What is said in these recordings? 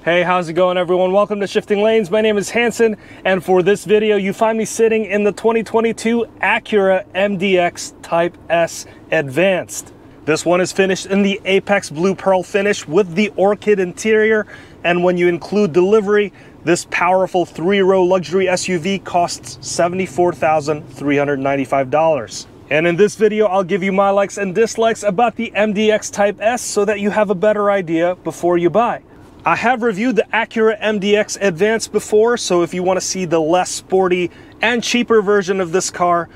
Hey, how's it going everyone? Welcome to Shifting Lanes. My name is Hanson, and for this video you find me sitting in the 2022 Acura MDX Type S Advanced. This one is finished in the Apex Blue Pearl finish with the Orchid interior, and when you include delivery, this powerful 3-row luxury SUV costs $74,395. And in this video, I'll give you my likes and dislikes about the MDX Type S so that you have a better idea before you buy. I have reviewed the Acura MDX Advanced before, so if you want to see the less sporty and cheaper version of this car,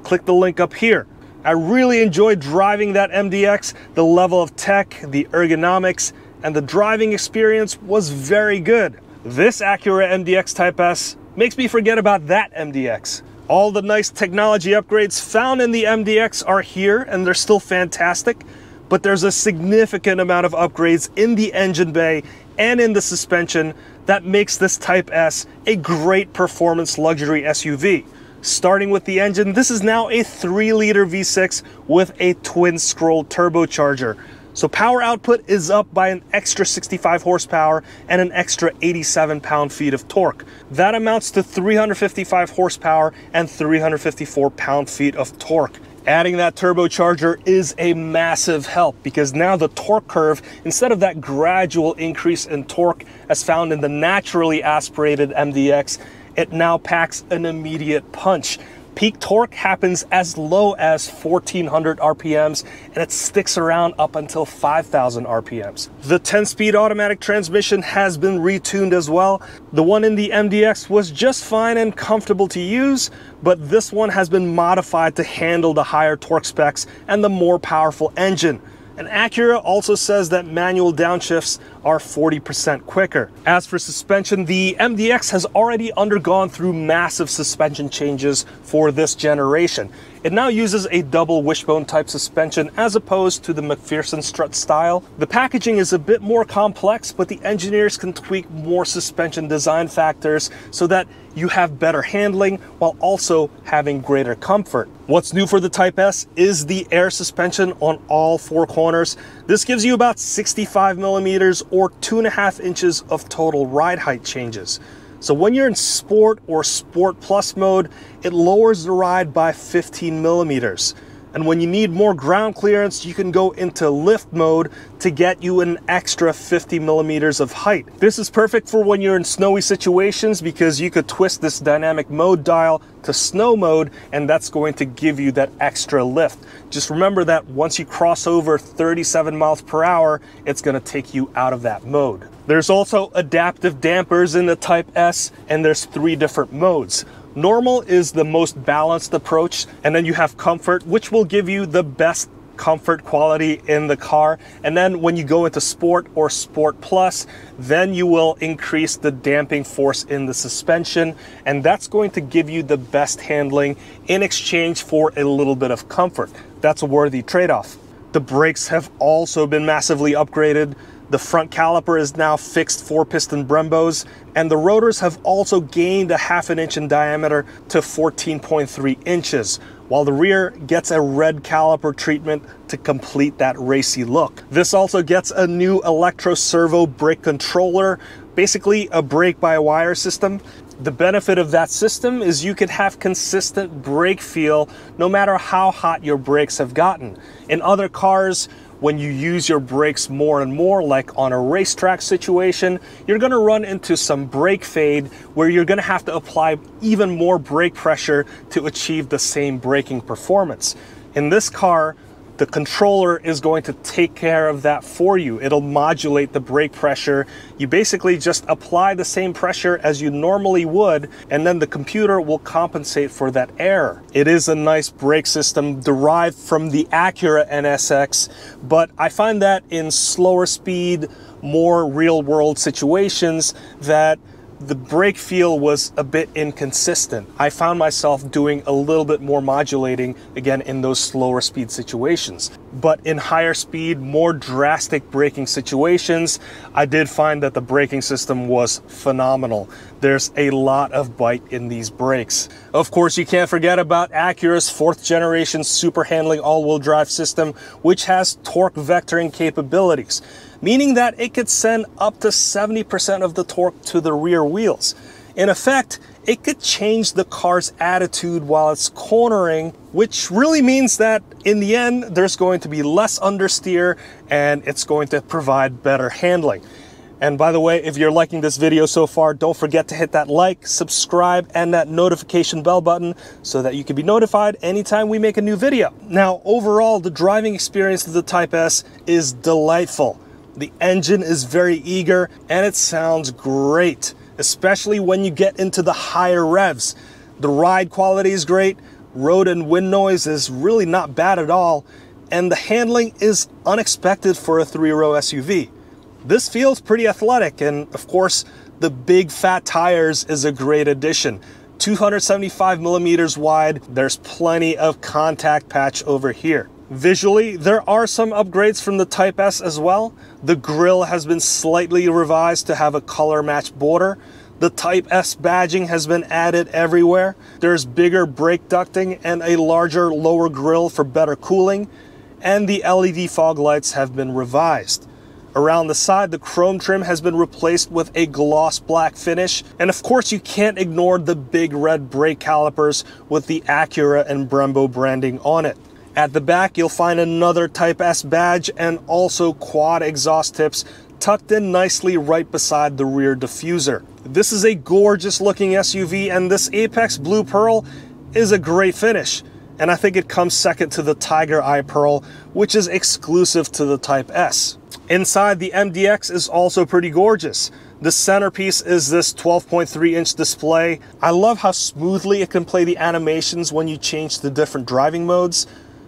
click the link up here. I really enjoyed driving that MDX. The level of tech, the ergonomics, and the driving experience was very good. This Acura MDX Type S makes me forget about that MDX. All the nice technology upgrades found in the MDX are here, and they're still fantastic, but there's a significant amount of upgrades in the engine bay and in the suspension that makes this Type S a great performance luxury SUV. Starting with the engine, this is now a 3-liter V6 with a twin-scroll turbocharger. So power output is up by an extra 65 horsepower and an extra 87 pound-feet of torque. That amounts to 355 horsepower and 354 pound-feet of torque. Adding that turbocharger is a massive help because now the torque curve, instead of that gradual increase in torque as found in the naturally aspirated MDX, it now packs an immediate punch. Peak torque happens as low as 1400 RPMs and it sticks around up until 5000 RPMs. The 10-speed automatic transmission has been retuned as well. The one in the MDX was just fine and comfortable to use, but this one has been modified to handle the higher torque specs and the more powerful engine. And Acura also says that manual downshifts are 40% quicker. As for suspension, the MDX has already undergone through massive suspension changes for this generation. It now uses a double wishbone type suspension as opposed to the McPherson strut style. The packaging is a bit more complex, but the engineers can tweak more suspension design factors so that you have better handling while also having greater comfort. What's new for the Type S is the air suspension on all 4 corners. This gives you about 65 millimeters or 2.5 inches of total ride height changes. So when you're in Sport or Sport Plus mode, it lowers the ride by 15 millimeters. And when you need more ground clearance, you can go into lift mode to get you an extra 50 millimeters of height. This is perfect for when you're in snowy situations because you could twist this dynamic mode dial to snow mode and that's going to give you that extra lift. Just remember that once you cross over 37 miles per hour, it's going to take you out of that mode. There's also adaptive dampers in the Type S, and there's 3 different modes. Normal is the most balanced approach, and then you have comfort, which will give you the best comfort quality in the car. And then when you go into Sport or Sport Plus, then you will increase the damping force in the suspension, and that's going to give you the best handling in exchange for a little bit of comfort. That's a worthy trade-off. The brakes have also been massively upgraded. The front caliper is now fixed 4-piston Brembos, and the rotors have also gained a ½ inch in diameter to 14.3 inches, while the rear gets a red caliper treatment to complete that racy look. This also gets a new electro servo brake controller, basically a brake-by-wire system. The benefit of that system is you could have consistent brake feel no matter how hot your brakes have gotten. In other cars, when you use your brakes more and more, like on a racetrack situation, you're going to run into some brake fade where you're going to have to apply even more brake pressure to achieve the same braking performance. In this car, the controller is going to take care of that for you. It'll modulate the brake pressure. You basically just apply the same pressure as you normally would, and then the computer will compensate for that error. It is a nice brake system derived from the Acura NSX, but I find that in slower speed, more real-world situations that the brake feel was a bit inconsistent. I found myself doing a little bit more modulating again in those slower speed situations. But in higher speed, more drastic braking situations, I did find that the braking system was phenomenal. There's a lot of bite in these brakes. Of course, you can't forget about Acura's 4th generation super handling all-wheel drive system, which has torque vectoring capabilities. meaning that it could send up to 70% of the torque to the rear wheels. In effect, it could change the car's attitude while it's cornering, which really means that in the end, there's going to be less understeer and it's going to provide better handling. And by the way, if you're liking this video so far, don't forget to hit that like, subscribe, and that notification bell button so that you can be notified anytime we make a new video. Now, overall, the driving experience of the Type S is delightful. The engine is very eager and it sounds great, especially when you get into the higher revs. The ride quality is great, road and wind noise is really not bad at all, and the handling is unexpected for a 3-row SUV. This feels pretty athletic, and of course, the big fat tires is a great addition. 275 millimeters wide, there's plenty of contact patch over here. Visually, there are some upgrades from the Type S as well. The grille has been slightly revised to have a color match border. The Type S badging has been added everywhere. There's bigger brake ducting and a larger lower grille for better cooling. And the LED fog lights have been revised. Around the side, the chrome trim has been replaced with a gloss black finish. And of course, you can't ignore the big red brake calipers with the Acura and Brembo branding on it. At the back, you'll find another Type S badge and also quad exhaust tips tucked in nicely right beside the rear diffuser. This is a gorgeous looking SUV, and this Apex Blue Pearl is a great finish. And I think it comes second to the Tiger Eye Pearl, which is exclusive to the Type S. Inside, the MDX is also pretty gorgeous. The centerpiece is this 12.3-inch display. I love how smoothly it can play the animations when you change the different driving modes.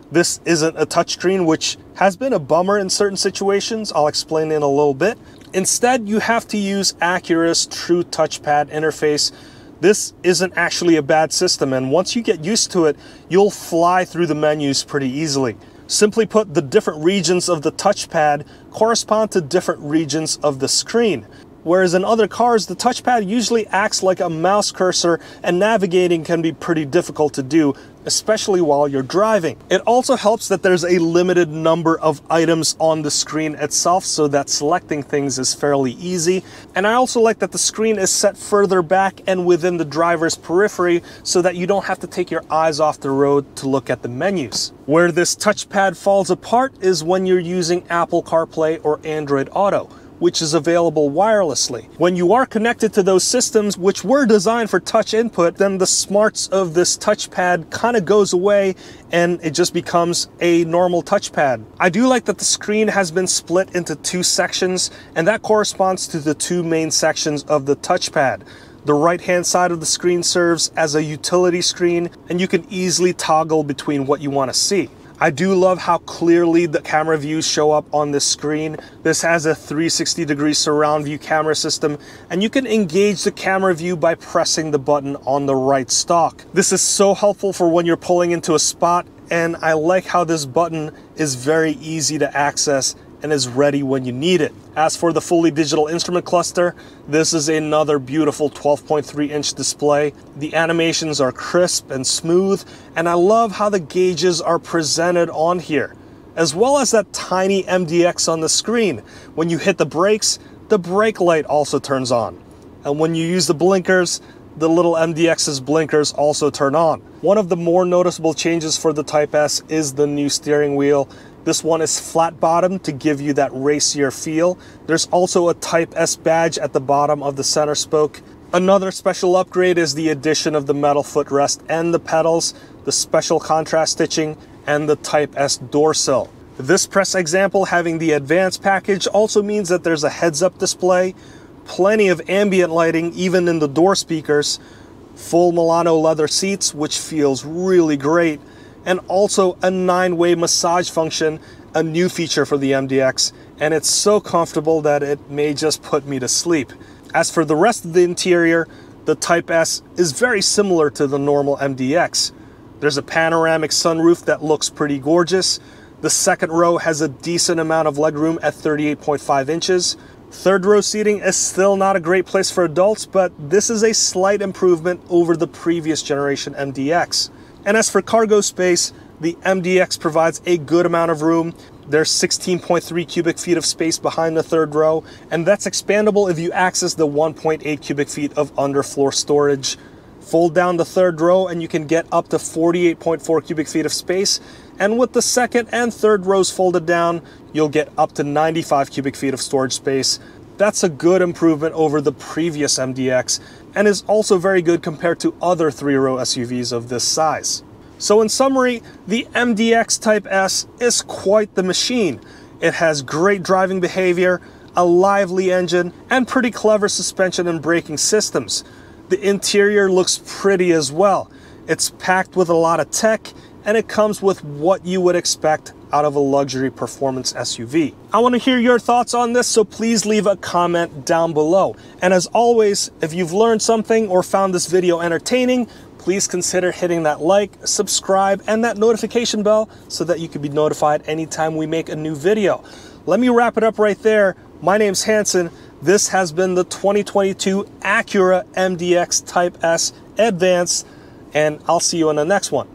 This isn't a touchscreen, which has been a bummer in certain situations. I'll explain in a little bit. Instead, you have to use Acura's True Touchpad interface. This isn't actually a bad system, and once you get used to it, you'll fly through the menus pretty easily. Simply put, the different regions of the touchpad correspond to different regions of the screen. Whereas in other cars, the touchpad usually acts like a mouse cursor, and navigating can be pretty difficult to do, especially while you're driving. It also helps that there's a limited number of items on the screen itself, so that selecting things is fairly easy. And I also like that the screen is set further back and within the driver's periphery, so that you don't have to take your eyes off the road to look at the menus. Where this touchpad falls apart is when you're using Apple CarPlay or Android Auto, which is available wirelessly. When you are connected to those systems, which were designed for touch input, then the smarts of this touchpad kind of goes away and it just becomes a normal touchpad. I do like that the screen has been split into two sections, and that corresponds to the two main sections of the touchpad. The right-hand side of the screen serves as a utility screen, and you can easily toggle between what you want to see. I do love how clearly the camera views show up on this screen. This has a 360-degree surround view camera system, and you can engage the camera view by pressing the button on the right stalk. This is so helpful for when you're pulling into a spot, and I like how this button is very easy to access and is ready when you need it. As for the fully digital instrument cluster, this is another beautiful 12.3-inch display. The animations are crisp and smooth, and I love how the gauges are presented on here, as well as that tiny MDX on the screen. When you hit the brakes, the brake light also turns on. And when you use the blinkers, the little MDX's blinkers also turn on. One of the more noticeable changes for the Type S is the new steering wheel. This one is flat bottom to give you that racier feel. There's also a Type S badge at the bottom of the center spoke. Another special upgrade is the addition of the metal footrest and the pedals, the special contrast stitching, and the Type S door sill. This press example having the advanced package also means that there's a heads-up display, plenty of ambient lighting even in the door speakers, full Milano leather seats, which feels really great, and also a 9-way massage function, a new feature for the MDX, and it's so comfortable that it may just put me to sleep. As for the rest of the interior, the Type S is very similar to the normal MDX. There's a panoramic sunroof that looks pretty gorgeous. The second row has a decent amount of legroom at 38.5 inches. Third row seating is still not a great place for adults, but this is a slight improvement over the previous generation MDX. And as for cargo space, the MDX provides a good amount of room. There's 16.3 cubic feet of space behind the third row, and that's expandable if you access the 1.8 cubic feet of underfloor storage. Fold down the third row and you can get up to 48.4 cubic feet of space, and with the second and third rows folded down, you'll get up to 95 cubic feet of storage space. That's a good improvement over the previous MDX, and is also very good compared to other 3-row SUVs of this size. So in summary, the MDX Type S is quite the machine. It has great driving behavior, a lively engine, and pretty clever suspension and braking systems. The interior looks pretty as well. It's packed with a lot of tech, and it comes with what you would expect out of a luxury performance SUV. I want to hear your thoughts on this, so please leave a comment down below. And as always, if you've learned something or found this video entertaining, please consider hitting that like, subscribe, and that notification bell so that you can be notified anytime we make a new video. Let me wrap it up right there. My name's Hanson. This has been the 2022 Acura MDX Type S Advanced, and I'll see you in the next one.